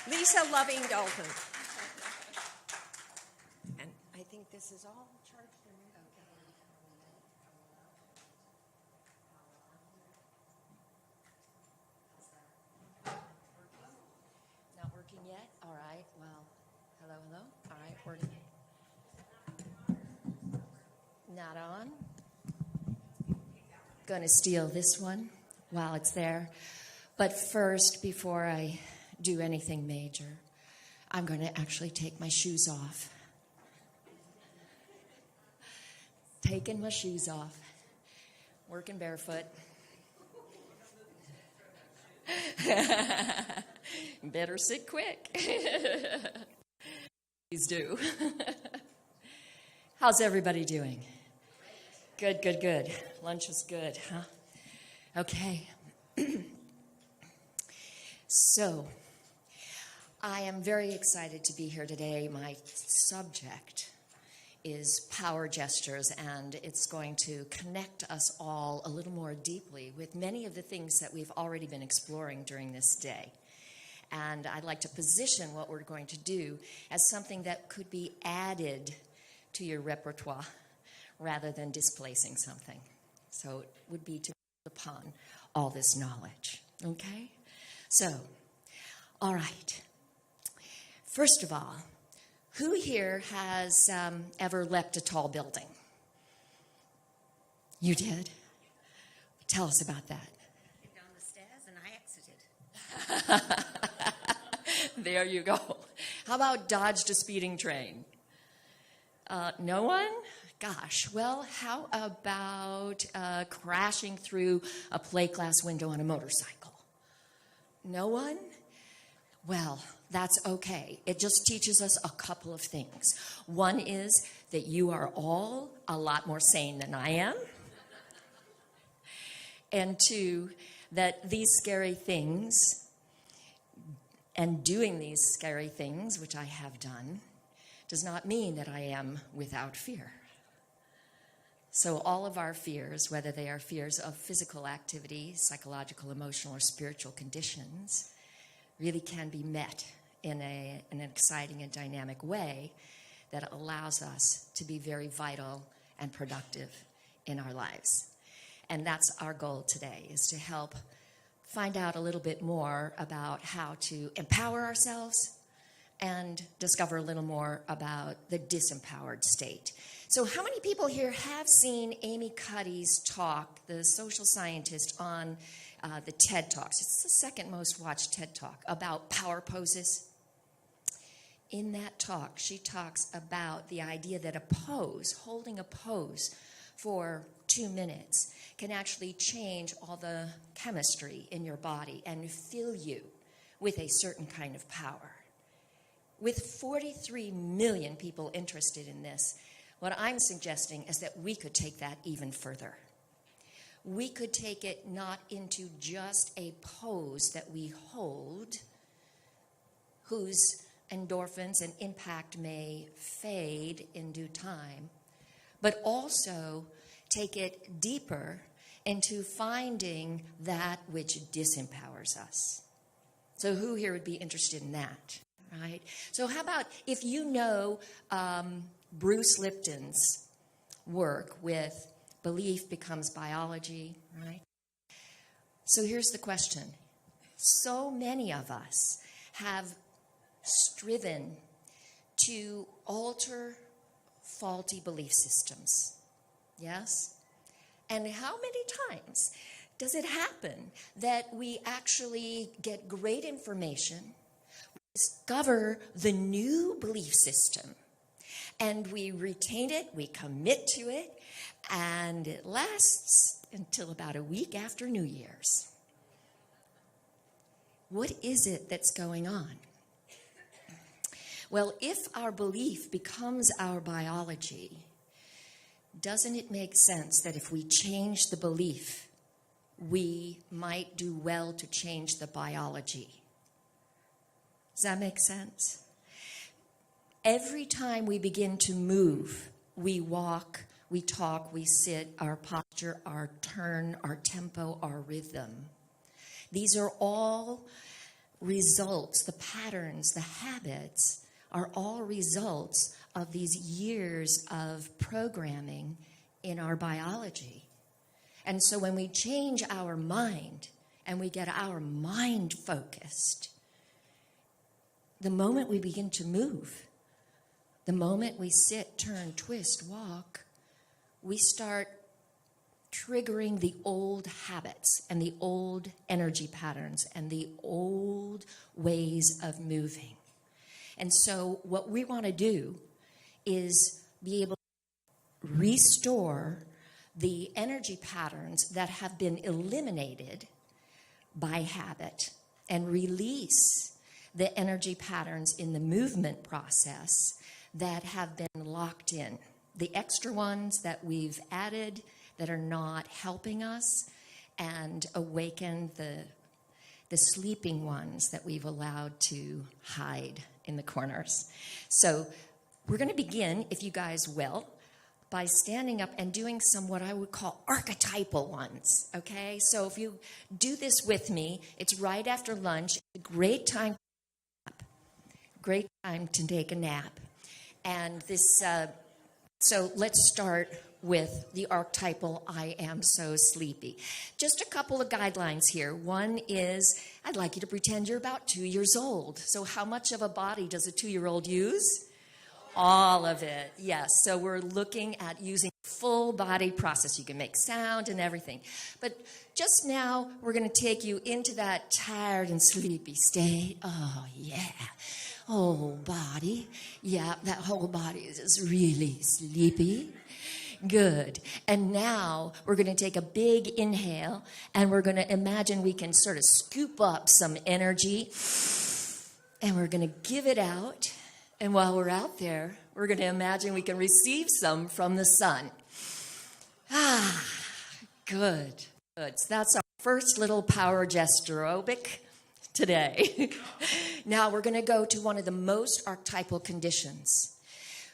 Lisa Loving Dalton. And I think this is all charged. Not working yet? All right. Well, hello. All right, working. Not on. Gonna steal this one while it's there. But first, before I do anything major, I'm going to actually take my shoes off. Taking my shoes off. Working barefoot. Better sit quick. Please do. How's everybody doing? Good. Lunch was good, huh? Okay. So, I am very excited to be here today. My subject is power gestures, and it's going to connect us all a little more deeply with many of the things that we've already been exploring during this day. And I'd like to position what we're going to do as something that could be added to your repertoire rather than displacing something. So it would be to build upon all this knowledge. Okay? So, all right. First of all, who here has ever leapt a tall building? You did? Tell us about that. Down the stairs and I exited. There you go. How about dodged a speeding train? No one? Gosh, well, how about crashing through a plate glass window on a motorcycle? No one? Well, that's okay. It just teaches us a couple of things. One is that you are all a lot more sane than I am. And two, that these scary things and doing these scary things, which I have done, does not mean that I am without fear. So all of our fears, whether they are fears of physical activity, psychological, emotional, or spiritual conditions, really can be met in an exciting and dynamic way that allows us to be very vital and productive in our lives. And that's our goal today, is to help find out a little bit more about how to empower ourselves and discover a little more about the disempowered state. So how many people here have seen Amy Cuddy's talk, the social scientist, on the TED Talks? It's the second most watched TED Talk about power poses. In that talk, she talks about the idea that a pose, holding a pose for 2 minutes, can actually change all the chemistry in your body and fill you with a certain kind of power. With 43 million people interested in this, what I'm suggesting is that we could take that even further. We could take it not into just a pose that we hold, whose endorphins and impact may fade in due time, but also take it deeper into finding that which disempowers us. So who here would be interested in that, right? So how about if you know Bruce Lipton's work with Belief Becomes Biology, right? So here's the question. So many of us have striven to alter faulty belief systems. Yes? And how many times does it happen that we actually get great information, discover the new belief system, and we retain it, we commit to it, and it lasts until about a week after New Year's? What is it that's going on? Well, if our belief becomes our biology, doesn't it make sense that if we change the belief, we might do well to change the biology? Does that make sense? Every time we begin to move, we walk, we talk, we sit, our posture, our turn, our tempo, our rhythm. These are all results, the patterns, the habits are all results of these years of programming in our biology. And so when we change our mind and we get our mind focused, the moment we begin to move, the moment we sit, turn, twist, walk, we start triggering the old habits and the old energy patterns and the old ways of moving. And so what we want to do is be able to restore the energy patterns that have been eliminated by habit and release the energy patterns in the movement process that have been locked in. The extra ones that we've added that are not helping us, and awaken the sleeping ones that we've allowed to hide in the corners. So we're going to begin, if you guys will, by standing up and doing some what I would call archetypal ones, okay? So if you do this with me, it's right after lunch, a great time to take a nap. And this, so let's start with the archetypal I am so sleepy. Just a couple of guidelines here. One is, I'd like you to pretend you're about 2 years old. So how much of a body does a 2-year-old use? All of it, yes. So we're looking at using full body process. You can make sound and everything. But just now, we're going to take you into that tired and sleepy state. Oh, yeah. Whole body. Yeah, that whole body is just really sleepy. Good. And now we're going to take a big inhale, and we're going to imagine we can sort of scoop up some energy, and we're going to give it out. And while we're out there, we're going to imagine we can receive some from the sun. Ah, good. Good. So that's our first little power gesture aerobic today. Now we're going to go to one of the most archetypal conditions.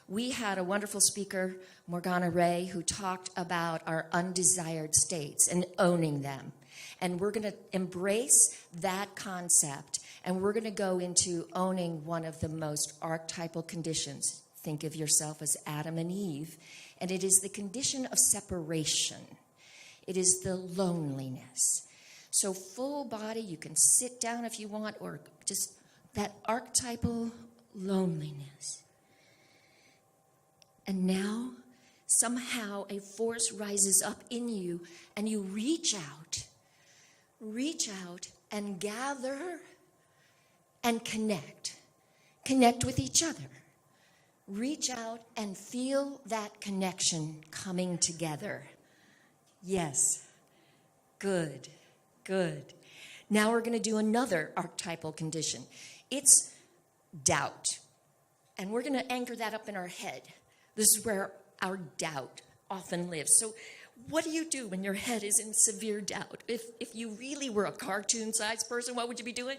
We had a wonderful speaker, Morgana Ray, who talked about our undesired states and owning them. And we're going to embrace that concept, and we're going to go into owning one of the most archetypal conditions. Think of yourself as Adam and Eve, and it is the condition of separation. It is the loneliness. So full body, you can sit down if you want, or just that archetypal loneliness. And now, somehow a force rises up in you, and you reach out and gather and connect with each other. Reach out and feel that connection coming together. Yes, good. Now we're going to do another archetypal condition. It's doubt, and we're going to anchor that up in our head. This is where our doubt often lives. So what do you do when your head is in severe doubt? If you really were a cartoon-sized person, what would you be doing?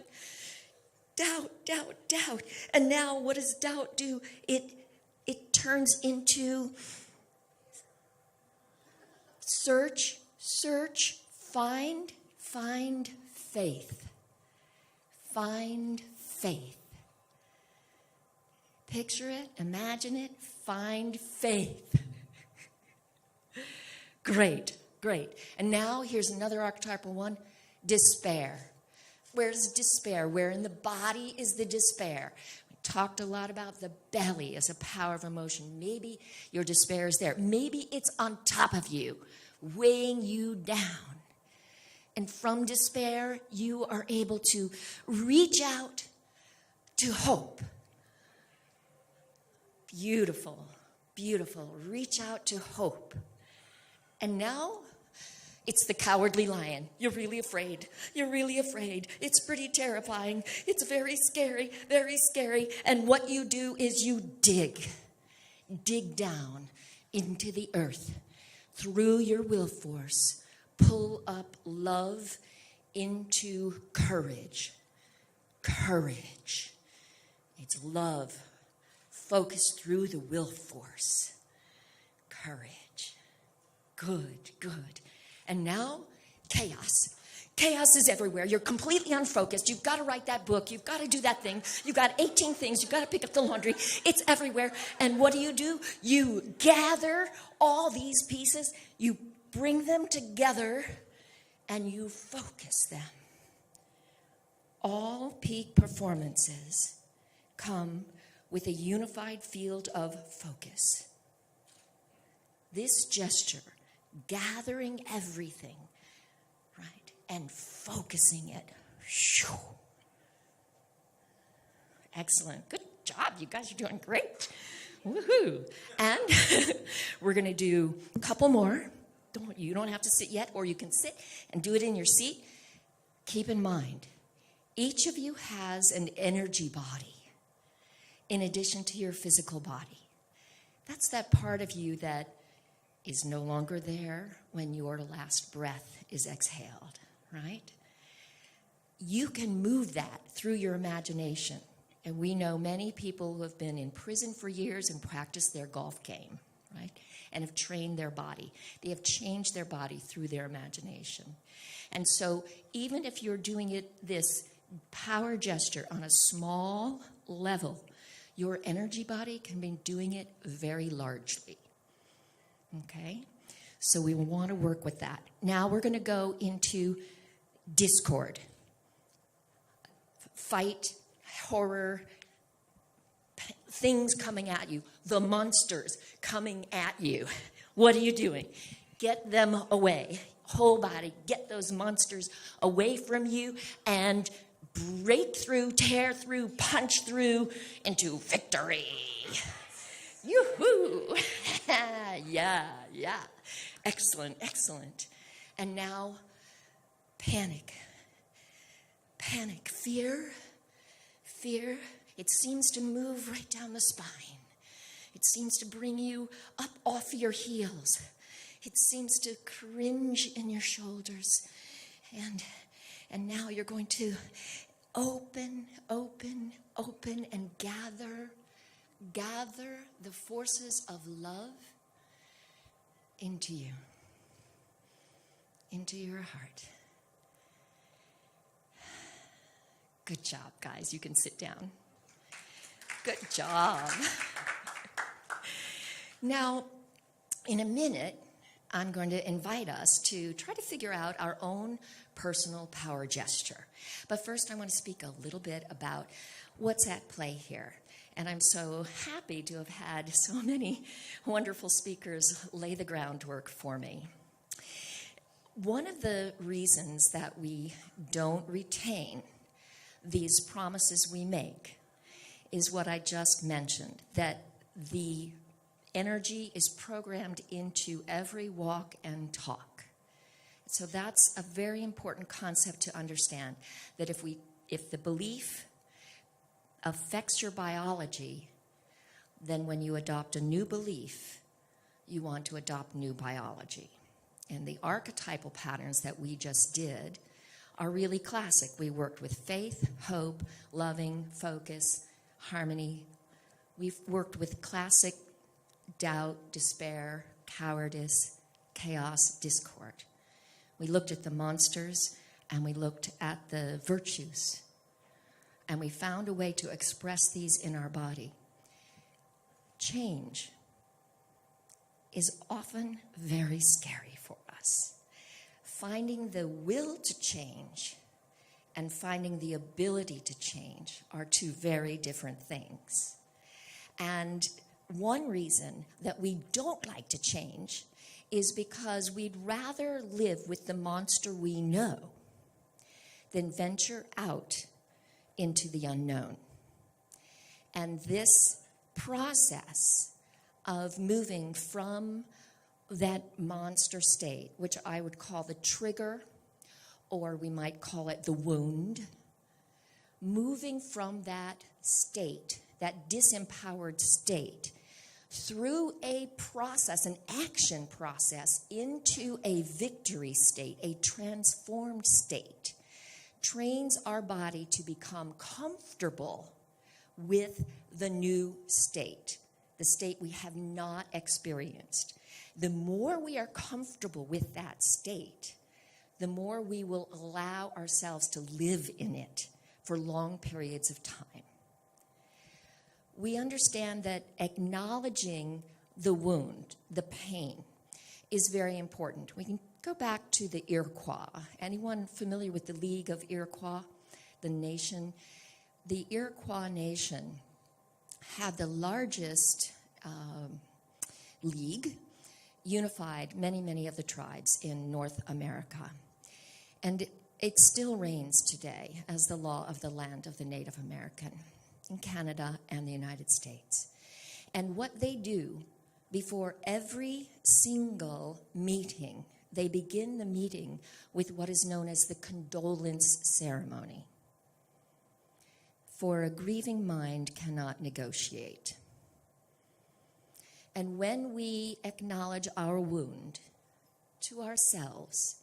Doubt. And now what does doubt do? It turns into search, find faith. Find faith. Picture it, imagine it, find faith. Great. And now here's another archetypal one, despair. Where's despair? Where in the body is the despair? We talked a lot about the belly as a power of emotion. Maybe your despair is there. Maybe it's on top of you, weighing you down. And from despair, you are able to reach out to hope. Beautiful. Reach out to hope. And now, it's the cowardly lion. You're really afraid. It's pretty terrifying. It's very scary. And what you do is you dig down into the earth through your will force. Pull up love into courage. It's love focused through the will force. Courage. Good. And now, chaos. Chaos is everywhere. You're completely unfocused. You've got to write that book. You've got to do that thing. You've got 18 things. You've got to pick up the laundry. It's everywhere. And what do? You gather all these pieces, you bring them together, and you focus them. All peak performances come with a unified field of focus. This gesture, gathering everything, right, and focusing it. Shoo. Excellent. Good job. You guys are doing great. Woohoo. And we're going to do a couple more. You don't have to sit yet, or you can sit and do it in your seat. Keep in mind, each of you has an energy body in addition to your physical body. That's that part of you that is no longer there when your last breath is exhaled, right? You can move that through your imagination. And we know many people who have been in prison for years and practiced their golf game, right? And have trained their body. They have changed their body through their imagination. And so even if you're doing this power gesture on a small level, your energy body can be doing it very largely. Okay? So we want to work with that. Now we're going to go into discord. Fight, horror, things coming at you, the monsters coming at you. What are you doing? Get them away. Whole body, get those monsters away from you and break through, tear through, punch through into victory. Yoo-hoo! Yeah. Excellent. And now, panic. Fear. It seems to move right down the spine. It seems to bring you up off your heels. It seems to cringe in your shoulders. And now you're going to open, and gather the forces of love into you, into your heart. Good job, guys. You can sit down. Good job. Now, in a minute, I'm going to invite us to try to figure out our own personal power gesture. But first, I want to speak a little bit about what's at play here. And I'm so happy to have had so many wonderful speakers lay the groundwork for me. One of the reasons that we don't retain these promises we make is what I just mentioned, that the energy is programmed into every walk and talk. So that's a very important concept to understand, that if the belief affects your biology, then when you adopt a new belief, you want to adopt new biology. And the archetypal patterns that we just did are really classic. We worked with faith, hope, loving, focus, harmony. We've worked with classic doubt, despair, cowardice, chaos, discord. We looked at the monsters and we looked at the virtues. And we found a way to express these in our body. Change is often very scary for us. Finding the will to change and finding the ability to change are two very different things. And one reason that we don't like to change is because we'd rather live with the monster we know than venture out into the unknown. And this process of moving from that monster state, which I would call the trigger, or we might call it the wound, moving from that state, that disempowered state, through a process, an action process, into a victory state, a transformed state, trains our body to become comfortable with the new state, the state we have not experienced. The more we are comfortable with that state, the more we will allow ourselves to live in it for long periods of time. We understand that acknowledging the wound, the pain, is very important. We can go back to the Iroquois. Anyone familiar with the League of Iroquois, the nation? The Iroquois nation had the largest league, unified many of the tribes in North America. And it still reigns today as the law of the land of the Native American in Canada and the United States. And what they do before every single meeting, they begin the meeting with what is known as the condolence ceremony. For a grieving mind cannot negotiate. And when we acknowledge our wound to ourselves,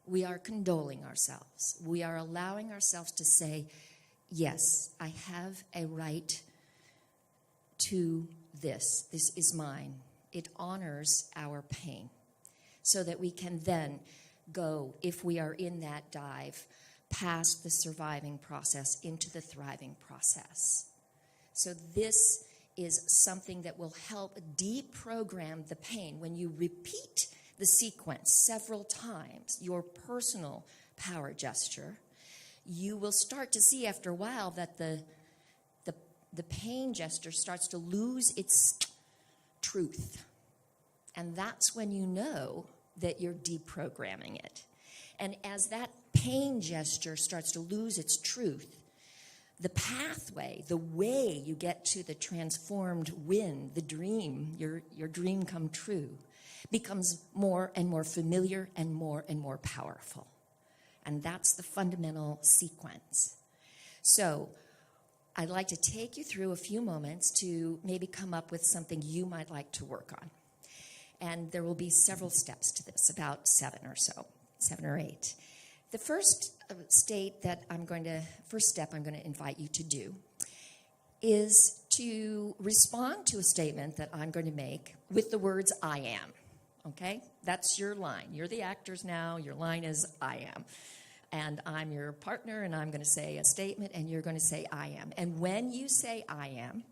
we are condoling ourselves. We are allowing ourselves to say, yes, I have a right to this. This is mine. It honors our pain so that we can then go, if we are in that dive, past the surviving process into the thriving process. So this is something that will help deprogram the pain. When you repeat the sequence several times, your personal power gesture, you will start to see after a while that the pain gesture starts to lose its truth. And that's when you know that you're deprogramming it. And as that pain gesture starts to lose its truth, the pathway, the way you get to the transformed win, the dream, your dream come true, becomes more and more familiar and more powerful. And that's the fundamental sequence. So I'd like to take you through a few moments to maybe come up with something you might like to work on. And there will be several steps to this, about 7 or 8. The first step I'm going to invite you to do is to respond to a statement that I'm going to make with the words I am. Okay? That's your line. You're the actors now. Your line is I am. And I'm your partner, and I'm going to say a statement, and you're going to say I am. And when you say I am,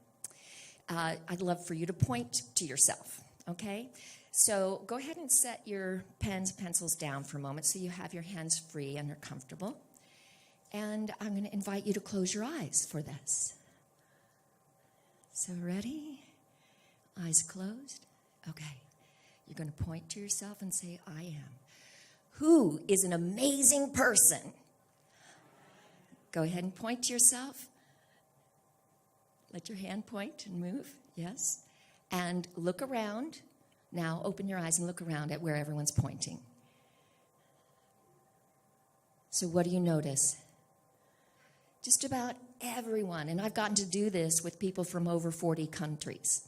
I'd love for you to point to yourself. Okay? So go ahead and set your pens, pencils down for a moment so you have your hands free and are comfortable. And I'm going to invite you to close your eyes for this. So ready? Eyes closed? Okay. You're going to point to yourself and say, I am. Who is an amazing person? Go ahead and point to yourself. Let your hand point and move. Yes. And look around. Now open your eyes and look around at where everyone's pointing. So what do you notice? Just about everyone, and I've gotten to do this with people from over 40 countries.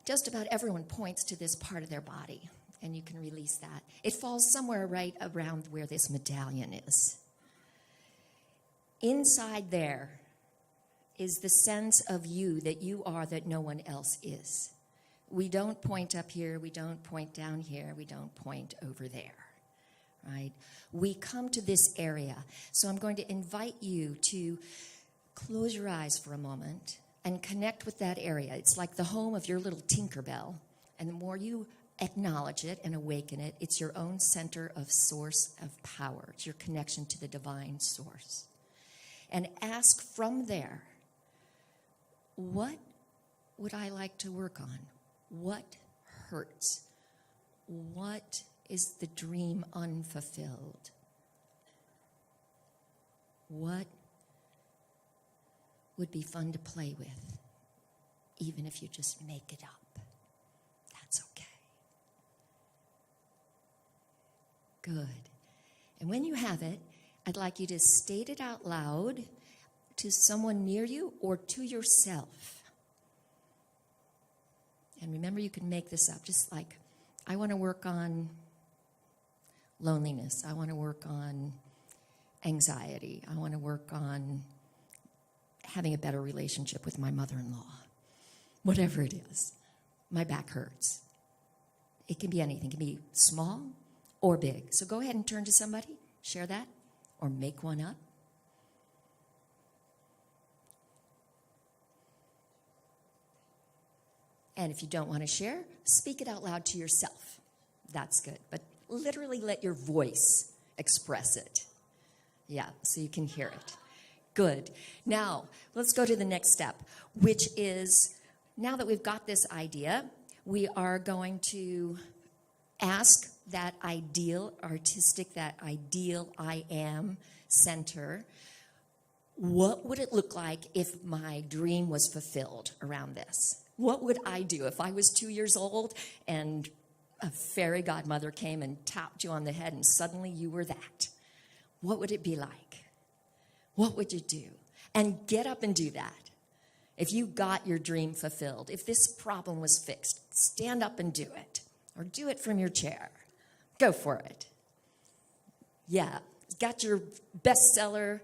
Just about everyone points to this part of their body, and you can release that. It falls somewhere right around where this medallion is. Inside there is the sense of you that you are that no one else is. We don't point up here, we don't point down here, we don't point over there, right? We come to this area. So I'm going to invite you to close your eyes for a moment and connect with that area. It's like the home of your little Tinkerbell. And the more you acknowledge it and awaken it, it's your own center of source of power. It's your connection to the divine source. And ask from there, what would I like to work on? What hurts? What is the dream unfulfilled? What would be fun to play with, even if you just make it up? That's okay. Good. And when you have it, I'd like you to state it out loud to someone near you or to yourself. And remember, you can make this up, just like, I want to work on loneliness. I want to work on anxiety. I want to work on having a better relationship with my mother-in-law. Whatever it is. My back hurts. It can be anything. It can be small or big. So go ahead and turn to somebody, share that, or make one up. And if you don't want to share, speak it out loud to yourself. That's good. But literally let your voice express it. Yeah, so you can hear it. Good. Now, let's go to the next step, which is, now that we've got this idea, we are going to ask that ideal artistic, that ideal I am center, what would it look like if my dream was fulfilled around this? What would I do if I was 2 years old and a fairy godmother came and tapped you on the head and suddenly you were that? What would it be like? What would you do? And get up and do that. If you got your dream fulfilled, if this problem was fixed, stand up and do it. Or do it from your chair. Go for it. Yeah, got your bestseller.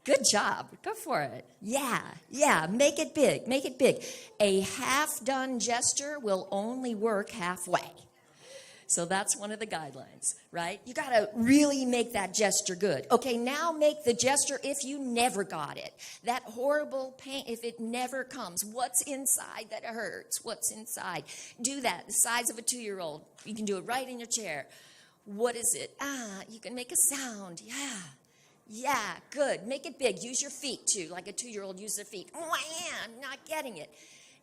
Good job. Go for it. Yeah, make it big. Make it big. A half-done gesture will only work halfway. So that's one of the guidelines, right? You got to really make that gesture good. Okay, now make the gesture if you never got it. That horrible pain, if it never comes. What's inside that hurts? What's inside? Do that. The size of a 2-year-old. You can do it right in your chair. What is it? You can make a sound. Yeah, good. Make it big. Use your feet, too. Like a 2-year-old, use their feet. I'm not getting it.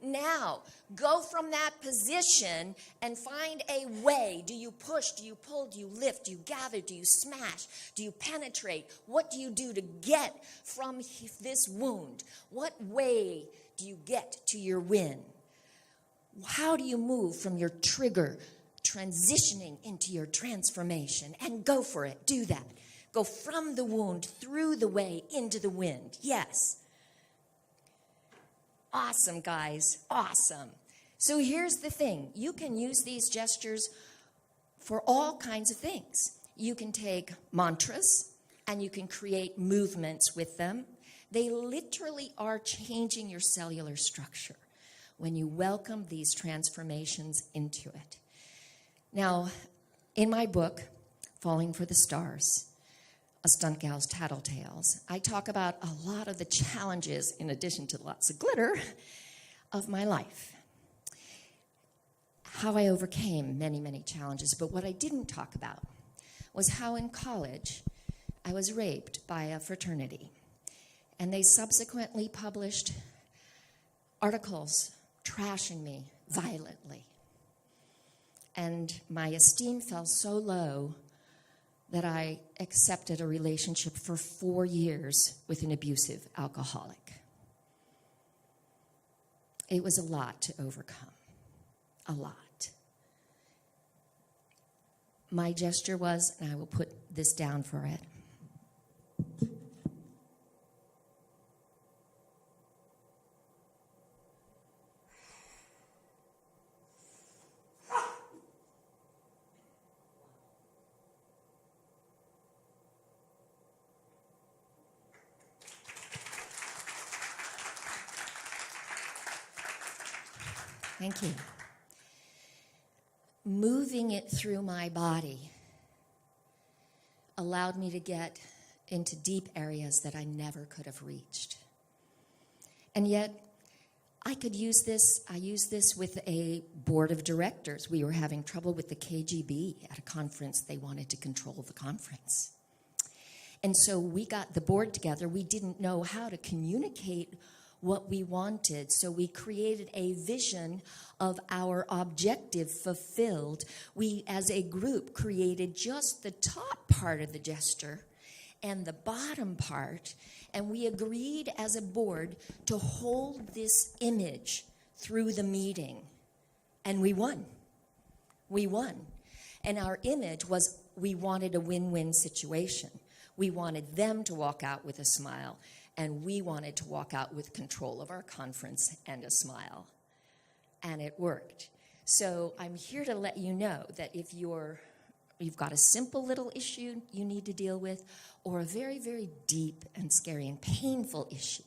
Now, go from that position and find a way. Do you push? Do you pull? Do you lift? Do you gather? Do you smash? Do you penetrate? What do you do to get from this wound? What way do you get to your win? How do you move from your trigger, transitioning into your transformation? And go for it. Do that. Go from the wound, through the way, into the wind. Yes. Awesome, guys. Awesome. So here's the thing. You can use these gestures for all kinds of things. You can take mantras and you can create movements with them. They literally are changing your cellular structure when you welcome these transformations into it. Now, in my book, Falling for the Stars, A Stunt Gal's Tattletales, I talk about a lot of the challenges, in addition to lots of glitter, of my life. How I overcame many, many challenges. But what I didn't talk about was how in college I was raped by a fraternity. And they subsequently published articles trashing me violently. And my esteem fell so low that I accepted a relationship for 4 years with an abusive alcoholic. It was a lot to overcome, a lot. My gesture was, and I will put this down for it, thank you. Moving it through my body allowed me to get into deep areas that I never could have reached. And yet, I could use this. I used this with a board of directors. We were having trouble with the KGB at a conference. They wanted to control the conference. And so we got the board together. We didn't know how to communicate what we wanted. So we created a vision of our objective fulfilled. We, as a group, created just the top part of the gesture and the bottom part, and we agreed as a board to hold this image through the meeting. And we won. We won. And our image was we wanted a win-win situation. We wanted them to walk out with a smile, and we wanted to walk out with control of our conference and a smile. And it worked. So I'm here to let you know that if you've got a simple little issue you need to deal with, or a very, very deep and scary and painful issue,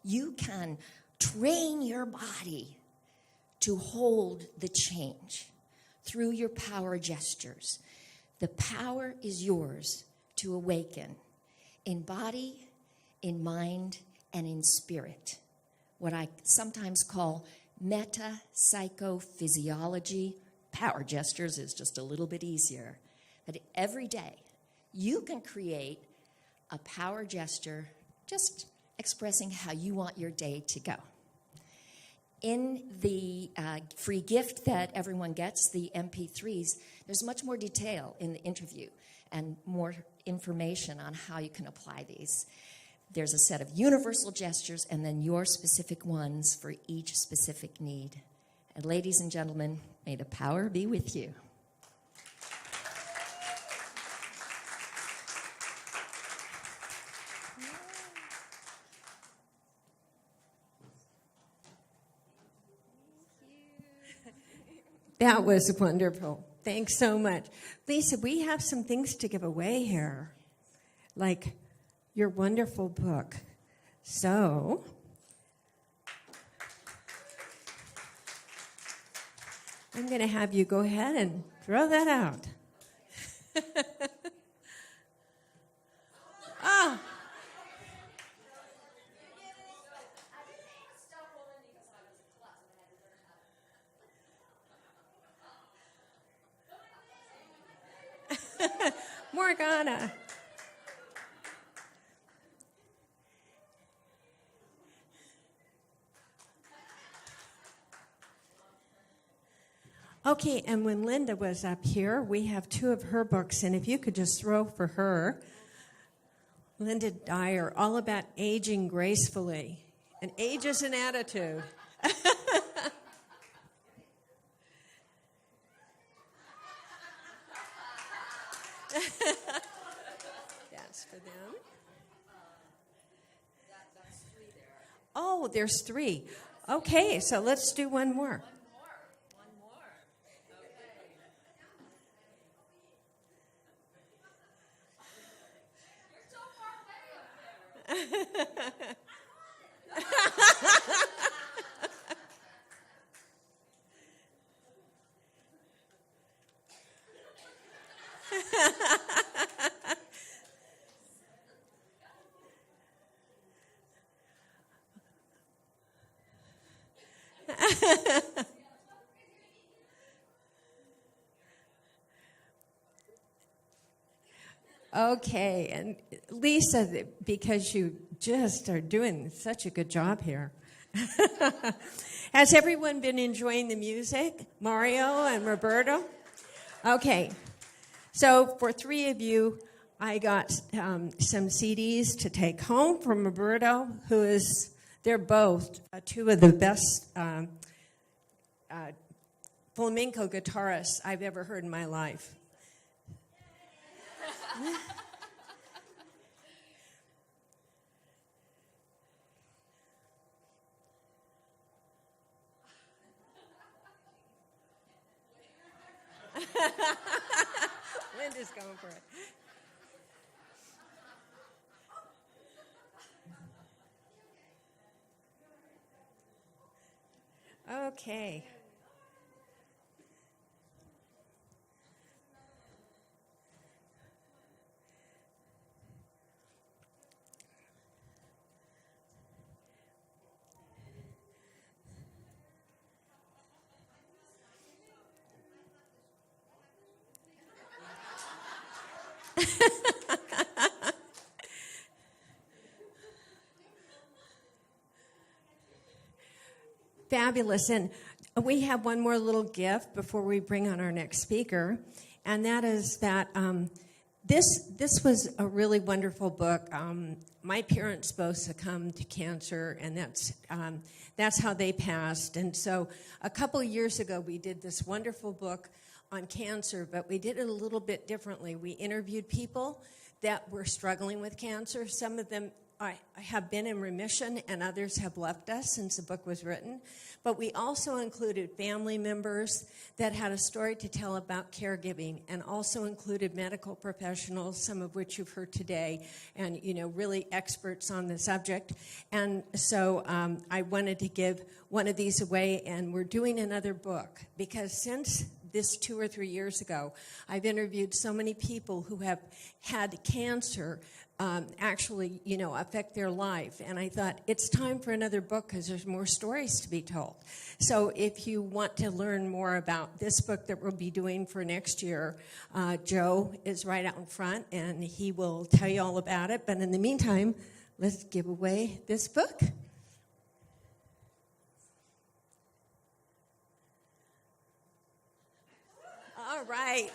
you can train your body to hold the change through your power gestures, The power is yours to awaken in body, in mind, and in spirit. What I sometimes call meta-psychophysiology. Power gestures is just a little bit easier. But every day, you can create a power gesture just expressing how you want your day to go. In the free gift that everyone gets, the MP3s, there's much more detail in the interview and more information on how you can apply these. There's a set of universal gestures and then your specific ones for each specific need. And ladies and gentlemen, may the power be with you. That was wonderful. Thanks so much. Lisa, we have some things to give away here, like your wonderful book. So, I'm going to have you go ahead and throw that out. Ah. Morgana. Okay, and when Linda was up here, we have 2 of her books, and if you could just throw for her, Linda Dyer, all about aging gracefully. And age is an attitude. That's for them. Oh, there's 3. Okay, so let's do one more. Okay, and Lisa, because you just are doing such a good job here. Has everyone been enjoying the music? Mario and Roberto? Okay, so for 3 of you, I got some CDs to take home from Roberto, they're both 2 of the best flamenco guitarists I've ever heard in my life. Linda's going for it. Okay. Fabulous. And we have one more little gift before we bring on our next speaker, and that is that this was a really wonderful book. My parents both succumbed to cancer, and that's how they passed. And so a couple of years ago, we did this wonderful book on cancer, but we did it a little bit differently. We interviewed people that were struggling with cancer. Some of them have been in remission, and others have left us since the book was written. But we also included family members that had a story to tell about caregiving, and also included medical professionals, some of which you've heard today, and really experts on the subject. And so I wanted to give one of these away, and we're doing another book because since this 2 or 3 years ago. I've interviewed so many people who have had cancer actually, affect their life. And I thought, it's time for another book because there's more stories to be told. So if you want to learn more about this book that we'll be doing for next year, Joe is right out in front, and he will tell you all about it. But in the meantime, let's give away this book. All right.